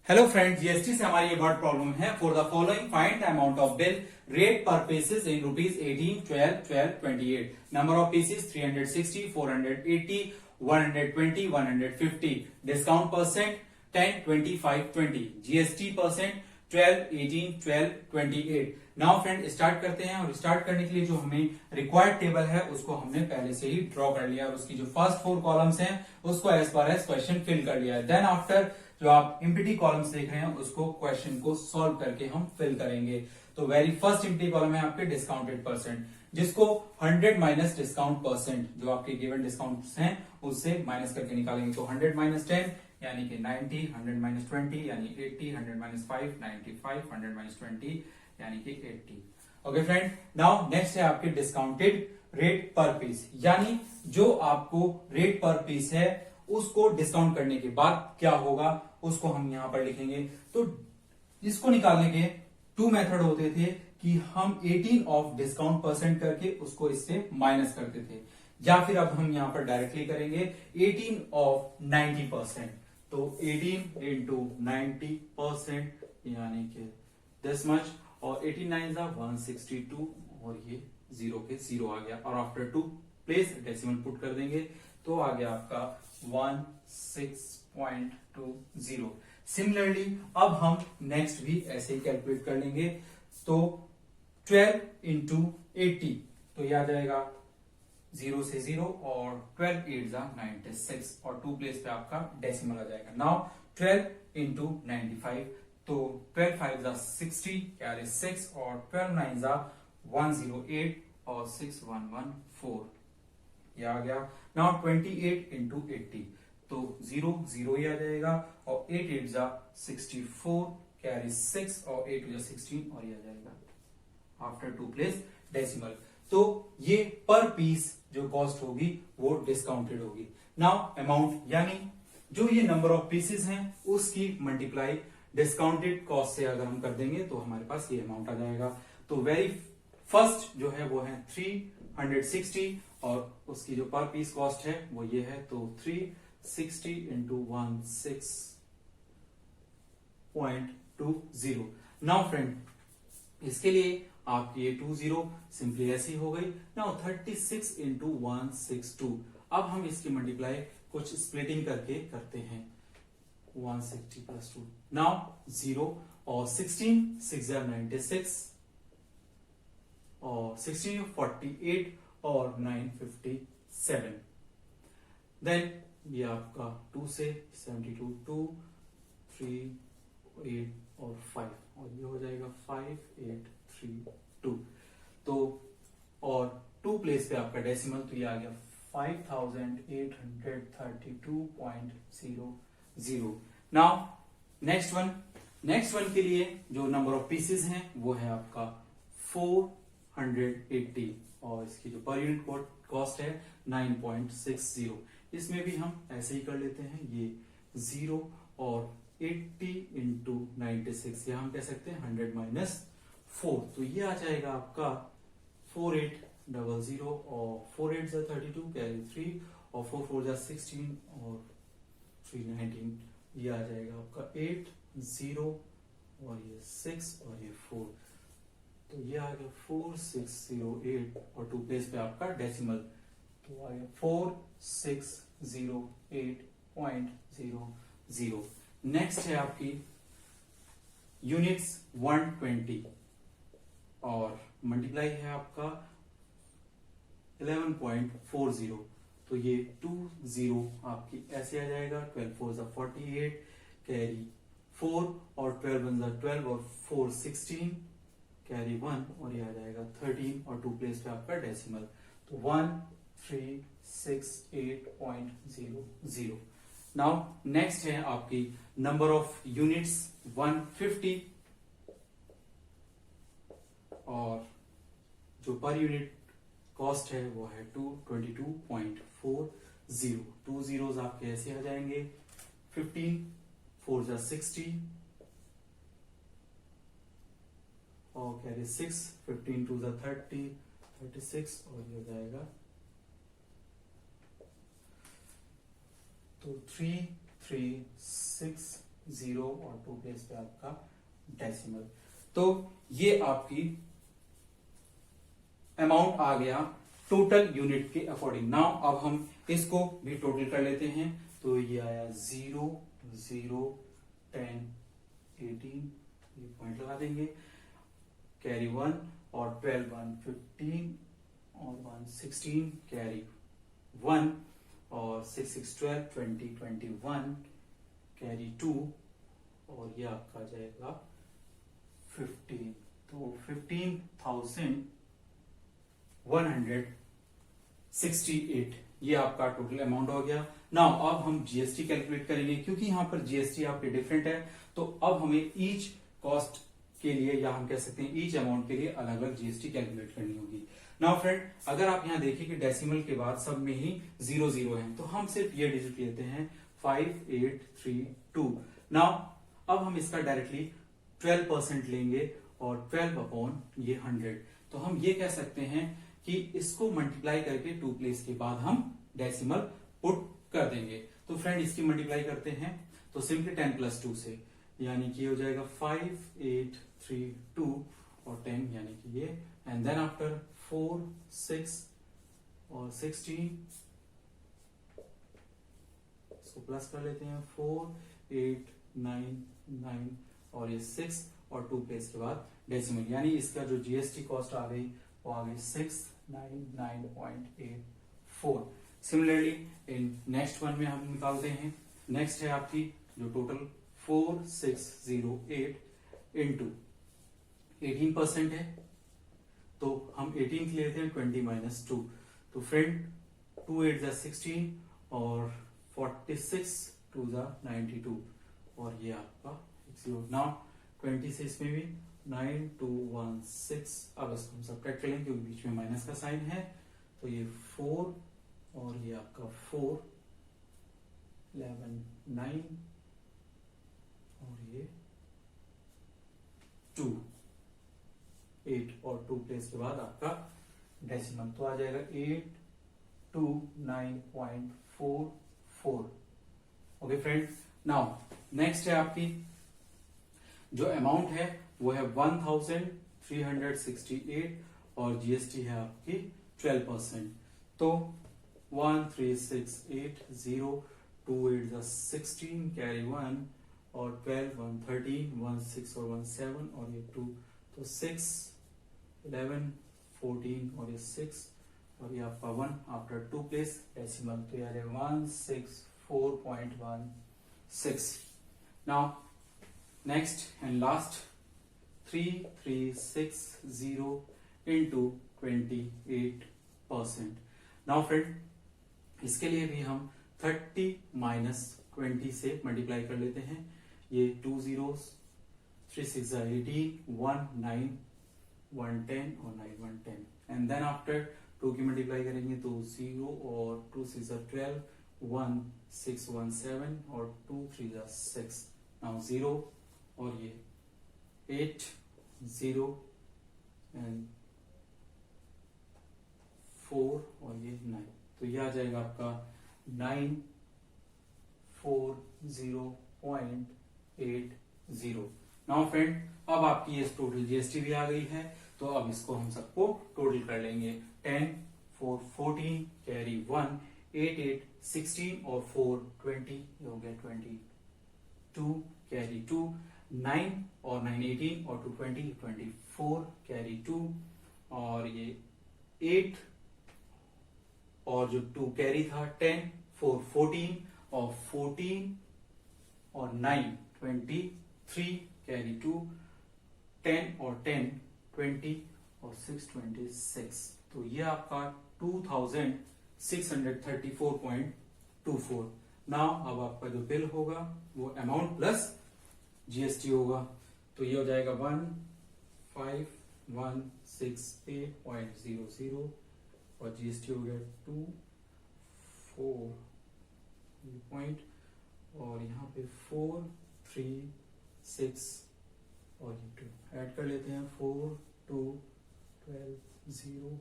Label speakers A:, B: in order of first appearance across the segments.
A: Hello friends, GST से हमारी एक वर्ड प्रॉब्लम है। For the following find the amount of bill rate per pieces in rupees 18, 12, 12, 28। Number of pieces 360, 480, 120, 150। Discount percent 10, 25, 20। GST percent 12, 18, 12, 28। Now friend start करते हैं। और start करने के लिए जो हमें रिक्वायर्ड टेबल है उसको हमने पहले से ही ड्रॉ कर लिया और उसकी जो फर्स्ट 4 कॉलम्स हैं उसको as per as question fill कर लिया है। देन आफ्टर जो आप एम्प्टी कॉलम्स देख रहे हैं उसको क्वेश्चन को सॉल्व करके हम फिल करेंगे। तो वेरी फर्स्ट एम्प्टी कॉलम है आपके डिस्काउंटेड परसेंट, जिसको 100 माइनस डिस्काउंट परसेंट जो आपके गिवन डिस्काउंट्स हैं उससे माइनस करके निकालेंगे। तो 100 माइनस 10 यानी कि 90, 100 माइनस 20 यानी 80, 100 माइनस 5 95, 100 माइनस 20 यानी कि 80। ओके फ्रेंड, नाउ नेक्स्ट है आपके डिस्काउंटेड रेट पर पीस, यानी जो आपको रेट पर पीस है उसको डिस्काउंट करने के बाद क्या होगा उसको हम यहां पर लिखेंगे। तो इसको निकालने के 2 मेथड होते थे कि हम 18 ऑफ डिस्काउंट परसेंट करके उसको इससे माइनस करते थे, या फिर अब हम यहां पर डायरेक्टली करेंगे 18 ऑफ 90%। तो 18 इंटू 90% यानी कि दिस मच, और 89 जा 162 और ये 0 के 0 आ गया। और आफ्टर 2 प्लेस डेसिमल पुट कर देंगे तो आ गया आपका 16.20। सिमिलरली अब हम नेक्स्ट भी ऐसे ही कैलकुलेट कर लेंगे। तो 12 इंटू 80 तो यह आ जाएगा 0 से 0 और 12 8 जा 96 और 2 प्लेस पे आपका डेसिमल आ जाएगा। नाउ 12 इंटू 95 तो 12 5 जा 60 कैरी 6 और 12 9 जा 108 और 6114 ये आ गया। नाउ 28 इंटू 80 तो 0 0 ही आ जाएगा और 8 8 जा 64 कैरी 6 और 8 जा 16 और ये आ जाएगा आफ्टर 2 प्लेस डेसिमल। तो ये पर पीस जो कॉस्ट होगी वो डिस्काउंटेड होगी। नाउ अमाउंट यानी जो ये नंबर ऑफ पीसेस हैं उसकी मल्टीप्लाई डिस्काउंटेड कॉस्ट से अगर हम कर देंगे तो हमारे पास ये अमाउंट आ जाएगा। तो वेरी फर्स्ट जो है वो है 360 और उसकी जो पर पीस कॉस्ट है वो ये है। तो 360 इंटू 16.20। नाउ फ्रेंड इसके लिए आपकी ये 20 सिंपली ऐसी हो गई। Now 36 into 162। अब हम इसकी मल्टीप्लाई कुछ स्प्लिटिंग करके करते हैं। 160 प्लस 2 नाउ 0 और 16 6 96 और 16 48 और 957। देन ये आपका 2 से 72 2 3 8 और 5 और ये हो जाएगा 5 8 3 2। तो और 2 प्लेस पे आपका डेसिमल तो ये आ गया 5832.00। नाउ नेक्स्ट वन के लिए जो नंबर ऑफ पीसेस हैं वो है आपका 480 और इसकी जो पर यूनिट कॉस्ट है 9.60। इसमें भी हम ऐसे ही कर लेते हैं, ये 0 और 80 इंटू 96 या हम कह सकते हैं 100 माइनस 4 तो ये आ जाएगा आपका 4800 और 4 8 जा 32 कैरी 3 और 4 4 जा 16 और 3 19 ये आ जाएगा आपका 8 0 और ये 6 और ये 4 तो ये आ गया 4608 और 2 प्लेस पे आपका डेसिमल तो आ गया 4608.00। नेक्स्ट है आपकी यूनिट्स 120 और मल्टीप्लाई है आपका 11.40 तो ये 20 आपकी ऐसे आ जाएगा। 12 4 जा 48 कैरी 4 और 12 1 जा 12 और 4 16 कैरी 1 और ये आ जाएगा 13 और 2 प्लेस पे आपका डेसिमल तो 1368.00। नाउ नेक्स्ट है आपकी नंबर ऑफ यूनिट्स 150 और जो पर यूनिट कॉस्ट है वो है 222.40। 2 zeros आपके ऐसे आ जाएंगे 15 4 जा 60 और कैरी 6 15 2 जा 30 36 और ये हो जाएगा तो 3360 जीरो और टू प्लेस पे आपका डेसिमल। तो ये आपकी अमाउंट आ गया टोटल यूनिट के अकॉर्डिंग। नाउ अब हम इसको भी टोटल कर लेते हैं। तो ये आया 0, 0, 10, 18, ये पॉइंट लगा देंगे, कैरी 1 और 12, 1, 15 और 1, 16, कैरी 1 और 6, 6, 12, 20, 21, कैरी 2 और ये आपका आ जाएगा 15। तो 15,168 ये आपका टोटल अमाउंट हो गया। नाउ अब हम जीएसटी कैलकुलेट करेंगे, क्योंकि यहां पर जीएसटी आपके डिफरेंट है, तो अब हमें ईच कॉस्ट के लिए, या हम कह सकते हैं ईच अमाउंट के लिए अलग अलग जीएसटी कैलकुलेट करनी होगी। नाउ फ्रेंड, अगर आप यहां देखिए कि डेसिमल के बाद सब में ही 0 0 है, तो हम सिर्फ ये डिजिट लेते हैं 5832। नाउ अब हम इसका डायरेक्टली 12% लेंगे और 12 अपॉन ये 100। तो हम ये कह सकते हैं कि इसको मल्टीप्लाई करके 2 प्लेस के बाद हम डेसिमल पुट कर देंगे। तो फ्रेंड इसकी मल्टीप्लाई करते हैं, तो सिंपली 10 + 2 से, यानी कि हो जाएगा 5832 और 10 यानी कि ये, एंड देन आफ्टर 4, 6 और 16, इसको प्लस कर लेते हैं, 4, 8, 9, 9 और ये 6 और 2 प्लेस के बाद डेसिमल, यानी इसका जो जीएसटी कॉस्ट आ गई वो आ गई 699.84। सिमिलरली इन नेक्स्ट वन में हम निकालते हैं। नेक्स्ट है आपकी जो टोटल 4608 इंटू 18% है, तो हम 18 लेते हैं 20 - 2। तो फ्रेंड 2 8 जा 16 और 46 2 जा 92 और ये आपका 0। नाउ 20 से इसमें भी 9 2 1 6, अब इसको हम सब्ट्रैक्ट करेंगे क्योंकि बीच में माइनस का साइन है, तो ये 4 और ये आपका 4, 11 9 और ये 2, 8 और 2 प्लेस के बाद आपका डेसिमल, तो आ जाएगा 829.44। ओके फ्रेंड, नाउ नेक्स्ट है आपकी जो अमाउंट है वो है 1368 और जीएसटी है आपकी 12%। तो 13680, 2 8 16, कैरी 1 और 12 1 13, 1 6 और 1 7 और ये 2, तो 6 11 14 और ये 6 और ये आपका 1 आफ्टर 2 प्लेस डेसिमल, तो ये आ जाएगा 164.16। Now next and last 3360 into 28%। Now friend इसके लिए भी हम 30 - 20 से मल्टीप्लाई कर लेते हैं। ये 2 zeros, 3 6 18, 1 9 1 10 और 9 1 10, एंड देन आफ्टर 2 की मल्टीप्लाई करेंगे तो 0 और 2 6 12, 1 6 1 7 और 2 3 6, नाउ 0 और ये 8 0 एंड 4 और ये 9, तो ये आ जाएगा आपका 940.80। नाउ फ्रेंड अब आपकी ये टोटल जीएसटी भी आ गई है, तो अब इसको हम सबको टोटल कर लेंगे। 10 4 14, कैरी 1 8 8 16 और 4 20, ये हो गया 22, कैरी 2 9 और 9 18 और 2 20 24, कैरी 2 और ये 8 और जो 2 कैरी था 10 4 14 और 14 और 9 23, कैरी 2 10 और 10 20 और 6 26, तो ये आपका 2634.24। नाउ अब आपका जो बिल होगा वो अमाउंट प्लस जीएसटी होगा, तो ये हो जाएगा 15,168.00 और जीएसटी हो गया 24 पॉइंट और यहाँ पे 436 और ये 2 ऐड कर लेते हैं, 4 2 12 0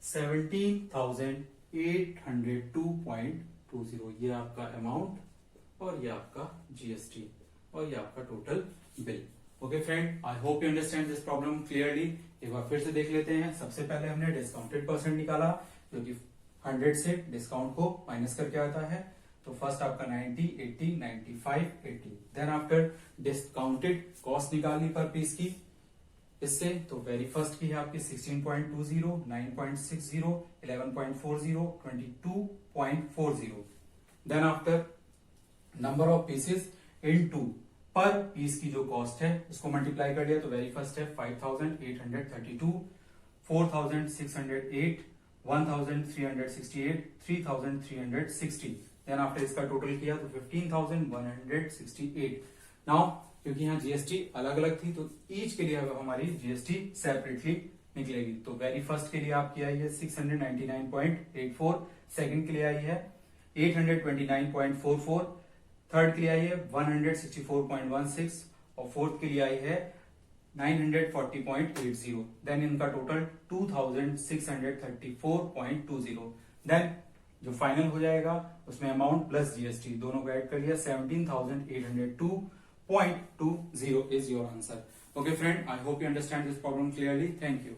A: 17,802.20 61.20 ये आपका अमाउंट और ये आपका जीएसटी और ये आपका total bill. Okay friend, I hope you understand this problem clearly. एक बार फिर से देख लेते हैं। सबसे पहले हमने डिस्काउंटेड परसेंट निकाला जो कि 100 से डिस्काउंट को माइनस करके आता है। तो फर्स्ट आपका 90, 80, 95, 80। देन आफ्टर डिस्काउंटेड कॉस्ट निकालनी पर पीस की इससे, तो वेरी फर्स्ट की है आपकी 16.20, 9.60, 11.40, 22.40। Then after number of pieces into per piece की जो कॉस्ट है उसको मल्टीप्लाई कर लिया। तो वेरी फर्स्ट है 5832, 4608, 1368, 3360। देन आफ्टर इसका टोटल किया तो 15168। नाउ क्योंकि यहाँ जीएसटी अलग अलग थी तो ईच के लिए अब हमारी जीएसटी सेपरेटली निकलेगी। तो वेरी फर्स्ट के लिए आपकी आई है 699.84, सेकंड के लिए आई है 829.44, थर्ड के लिए आई है 164.16 और फोर्थ के लिए आई है 940.80। देन इनका टोटल 2634.20। देन जो फाइनल हो जाएगा उसमें अमाउंट प्लस जीएसटी दोनों को ऐड कर लिया 17,802.20 is your answer. Okay friend, I hope you understand this problem clearly. Thank you.